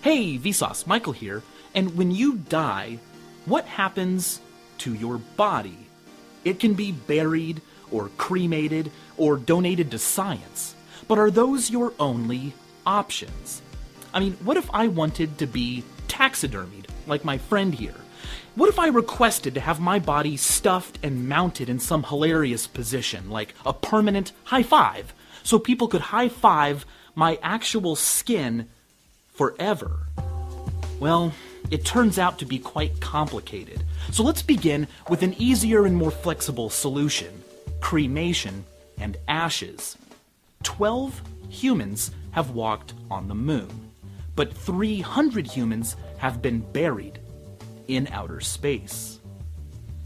Hey, VSauce, Michael here, and when you die, what happens to your body? It can be buried, or cremated, or donated to science, but are those your only options? I mean, what if I wanted to be taxidermied, like my friend here? What if I requested to have my body stuffed and mounted in some hilarious position, like a permanent high five, so people could high five my actual skin forever? Well, it turns out to be quite complicated. So let's begin with an easier and more flexible solution: cremation and ashes. 12 humans have walked on the moon, but 300 humans have been buried in outer space.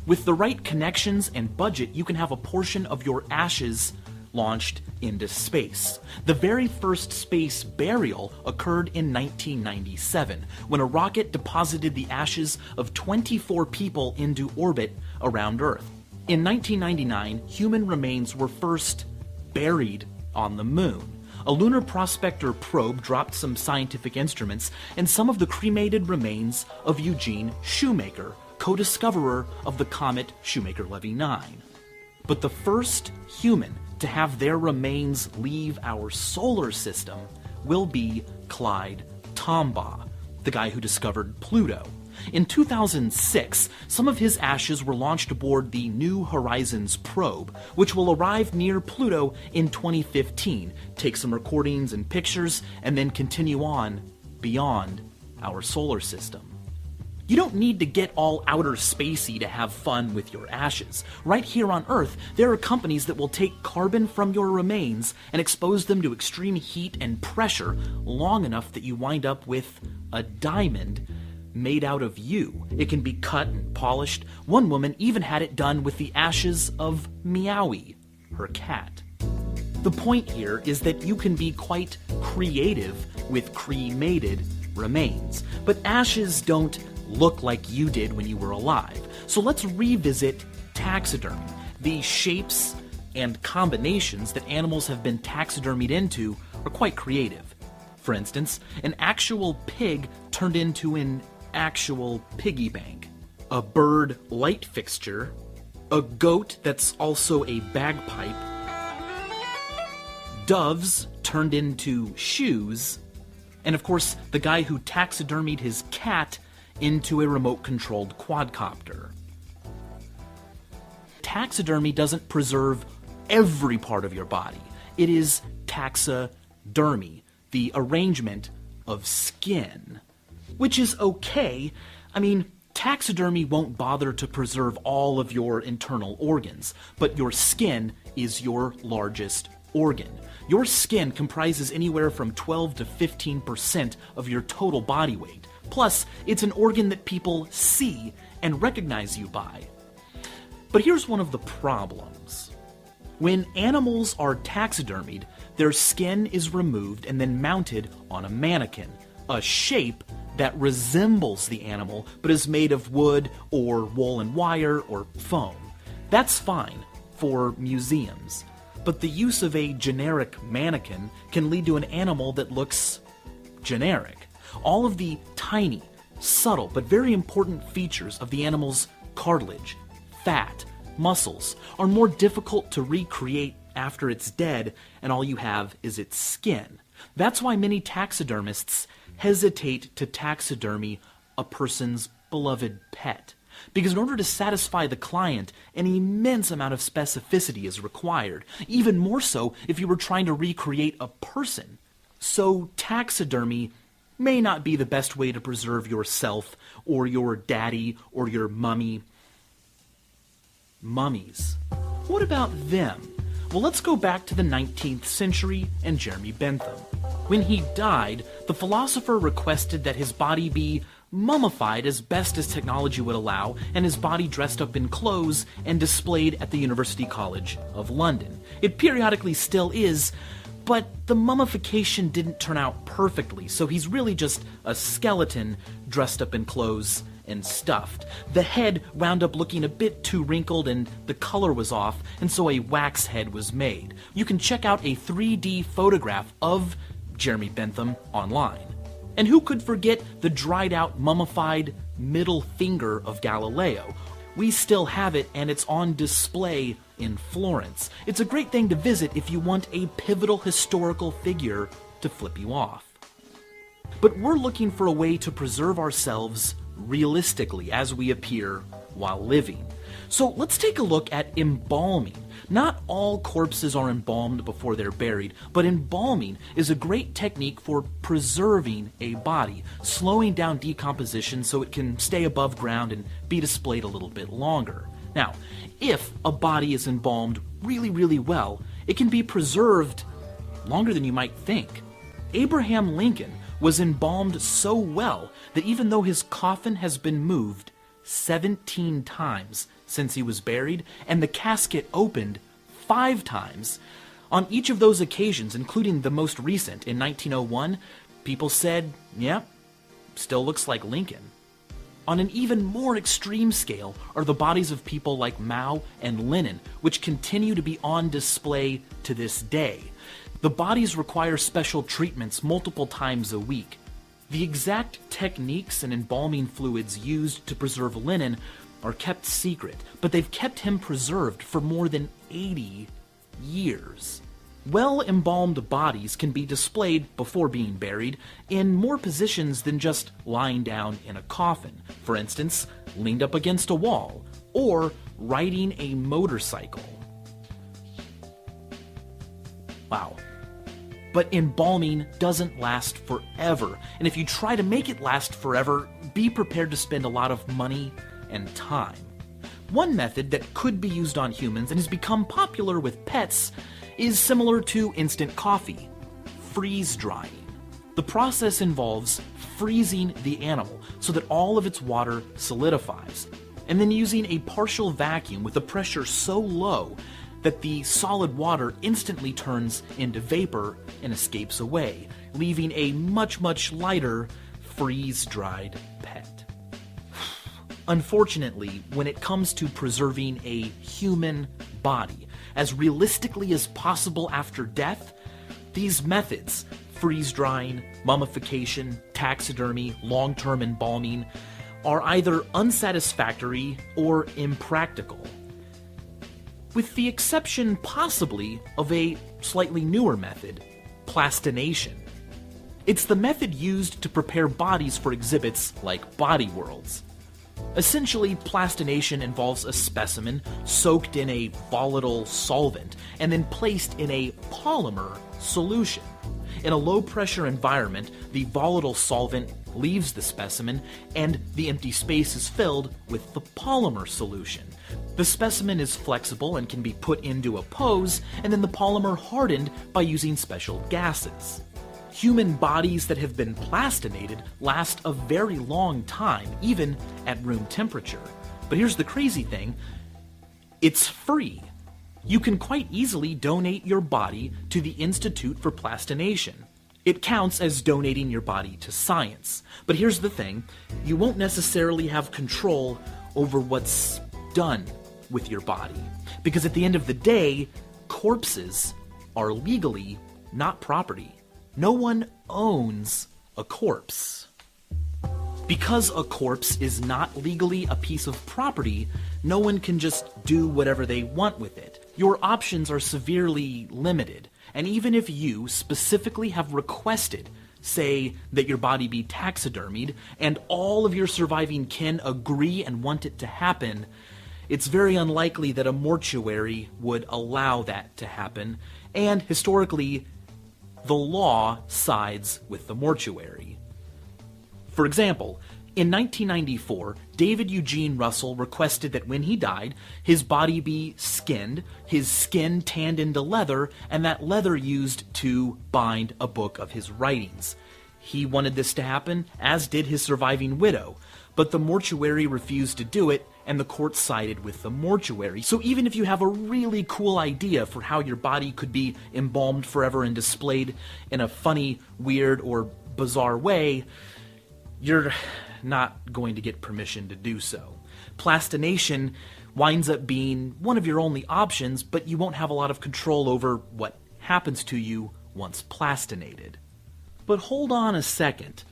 With the right connections and budget, you can have a portion of your ashes launched into space. The very first space burial occurred in 1997, when a rocket deposited the ashes of 24 people into orbit around Earth. In 1999, human remains were first buried on the moon. A lunar prospector probe dropped some scientific instruments and some of the cremated remains of Eugene Shoemaker, co-discoverer of the comet Shoemaker-Levy 9. But the first human to have their remains leave our solar system will be Clyde Tombaugh, the guy who discovered Pluto. In 2006, some of his ashes were launched aboard the New Horizons probe, which will arrive near Pluto in 2015, take some recordings and pictures, and then continue on beyond our solar system. You don't need to get all outer spacey to have fun with your ashes. Right here on Earth, there are companies that will take carbon from your remains and expose them to extreme heat and pressure long enough that you wind up with a diamond made out of you. It can be cut and polished. One woman even had it done with the ashes of Meowie, her cat. The point here is that you can be quite creative with cremated remains, but ashes don't look like you did when you were alive. So let's revisit taxidermy. The shapes and combinations that animals have been taxidermied into are quite creative. For instance, an actual pig turned into an actual piggy bank, a bird light fixture, a goat that's also a bagpipe, doves turned into shoes, and of course the guy who taxidermied his cat into a remote-controlled quadcopter. Taxidermy doesn't preserve every part of your body. It is taxidermy, the arrangement of skin, which is okay. I mean, taxidermy won't bother to preserve all of your internal organs, but your skin is your largest organ. Your skin comprises anywhere from 12 to 15% of your total body weight. Plus, it's an organ that people see and recognize you by. But here's one of the problems. When animals are taxidermied, their skin is removed and then mounted on a mannequin, a shape that resembles the animal but is made of wood or wool and wire or foam. That's fine for museums, but the use of a generic mannequin can lead to an animal that looks generic. All of the tiny, subtle, but very important features of the animal's cartilage, fat, muscles are more difficult to recreate after it's dead and all you have is its skin. That's why many taxidermists hesitate to taxidermy a person's beloved pet, because in order to satisfy the client, an immense amount of specificity is required, even more so if you were trying to recreate a person. So taxidermy may not be the best way to preserve yourself or your daddy or your mummy. Mummies. What about them? Well, let's go back to the 19th century and Jeremy Bentham. When he died, the philosopher requested that his body be mummified as best as technology would allow, and his body dressed up in clothes and displayed at the University College of London. It periodically still is, but the mummification didn't turn out perfectly, so he's really just a skeleton dressed up in clothes and stuffed. The head wound up looking a bit too wrinkled and the color was off, and so a wax head was made. You can check out a 3D photograph of Jeremy Bentham online. And who could forget the dried out, mummified middle finger of Galileo? We still have it, and it's on display in Florence. It's a great thing to visit if you want a pivotal historical figure to flip you off. But we're looking for a way to preserve ourselves realistically as we appear while living. So let's take a look at embalming. Not all corpses are embalmed before they're buried, but embalming is a great technique for preserving a body, slowing down decomposition so it can stay above ground and be displayed a little bit longer. Now, if a body is embalmed really well, it can be preserved longer than you might think. Abraham Lincoln was embalmed so well that even though his coffin has been moved 17 times since he was buried, and the casket opened 5 times, on each of those occasions, including the most recent in 1901, people said, yeah, still looks like Lincoln. On an even more extreme scale are the bodies of people like Mao and Lenin, which continue to be on display to this day. The bodies require special treatments multiple times a week. The exact techniques and embalming fluids used to preserve Lenin are kept secret, but they've kept him preserved for more than 80 years. Well-embalmed bodies can be displayed before being buried in more positions than just lying down in a coffin. For instance, leaned up against a wall, or riding a motorcycle. Wow. But embalming doesn't last forever, and if you try to make it last forever, be prepared to spend a lot of money and time. One method that could be used on humans and has become popular with pets is similar to instant coffee: freeze drying. The process involves freezing the animal so that all of its water solidifies, and then using a partial vacuum with a pressure so low that the solid water instantly turns into vapor and escapes away, leaving a much lighter, freeze-dried pet. Unfortunately, when it comes to preserving a human body as realistically as possible after death, these methods, freeze-drying, mummification, taxidermy, long-term embalming, are either unsatisfactory or impractical, with the exception possibly of a slightly newer method, plastination. It's the method used to prepare bodies for exhibits like Body Worlds. Essentially, plastination involves a specimen soaked in a volatile solvent and then placed in a polymer solution. In a low-pressure environment, the volatile solvent leaves the specimen and the empty space is filled with the polymer solution. The specimen is flexible and can be put into a pose, and then the polymer hardened by using special gases. Human bodies that have been plastinated last a very long time, even at room temperature. But here's the crazy thing: it's free. You can quite easily donate your body to the Institute for Plastination. It counts as donating your body to science. But here's the thing: you won't necessarily have control over what's done with your body, because at the end of the day, corpses are legally not property. No one owns a corpse. Because a corpse is not legally a piece of property, no one can just do whatever they want with it. Your options are severely limited, and even if you specifically have requested, say, that your body be taxidermied, and all of your surviving kin agree and want it to happen, it's very unlikely that a mortuary would allow that to happen, and historically, the law sides with the mortuary. For example, in 1994, David Eugene Russell requested that when he died, his body be skinned, his skin tanned into leather, and that leather used to bind a book of his writings. He wanted this to happen, as did his surviving widow, but the mortuary refused to do it, and the court sided with the mortuary. So even if you have a really cool idea for how your body could be embalmed forever and displayed in a funny, weird, or bizarre way, you're not going to get permission to do so. Plastination winds up being one of your only options, but you won't have a lot of control over what happens to you once plastinated. But hold on a second.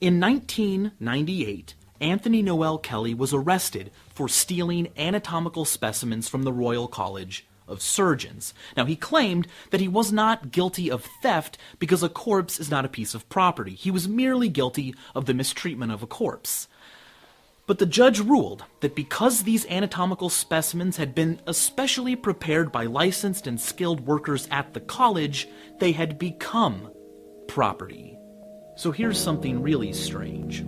In 1998, Anthony Noel Kelly was arrested for stealing anatomical specimens from the Royal College of Surgeons. Now, he claimed that he was not guilty of theft because a corpse is not a piece of property. He was merely guilty of the mistreatment of a corpse. But the judge ruled that because these anatomical specimens had been especially prepared by licensed and skilled workers at the college, they had become property. So here's something really strange.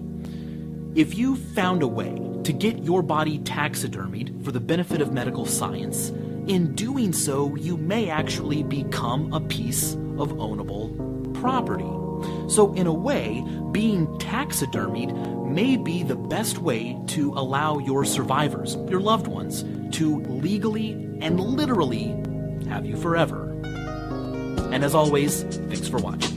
If you found a way to get your body taxidermied for the benefit of medical science, in doing so, you may actually become a piece of ownable property. So in a way, being taxidermied may be the best way to allow your survivors, your loved ones, to legally and literally have you forever. And as always, thanks for watching.